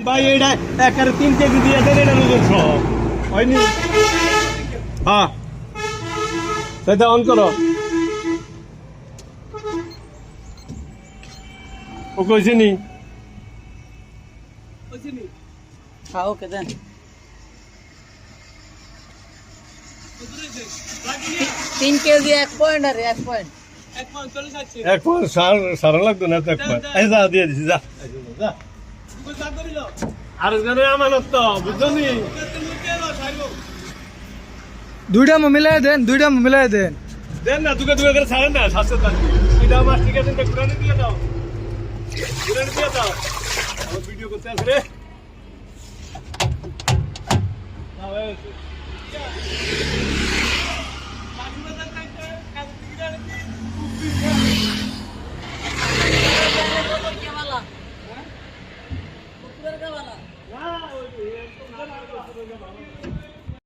ভাই এটা একের 3 কেজি দিয়ে দেন এটা ওজন সব হয়নি হ্যাঁ সেটা অন করো ও কইছে নি খাও কে দেন 3 কেজি 1 পয়েন্ট আর 1 পয়েন্ট এক পয়েন্ট সারা লাগতো না তো এক পয়েন্ট এই যা দিয়ে দিছি যা যা আর জানে আমানত তো বুঝছনি দুইটা মিলাই দেন দেন না দুকে দুকে করে ছাড়েন না 700 টাকা এটা মাছ ঠিক আছে ঘুরানি দিয়ে দাও আমার ভিডিও করতে আছে রে वाला না ওই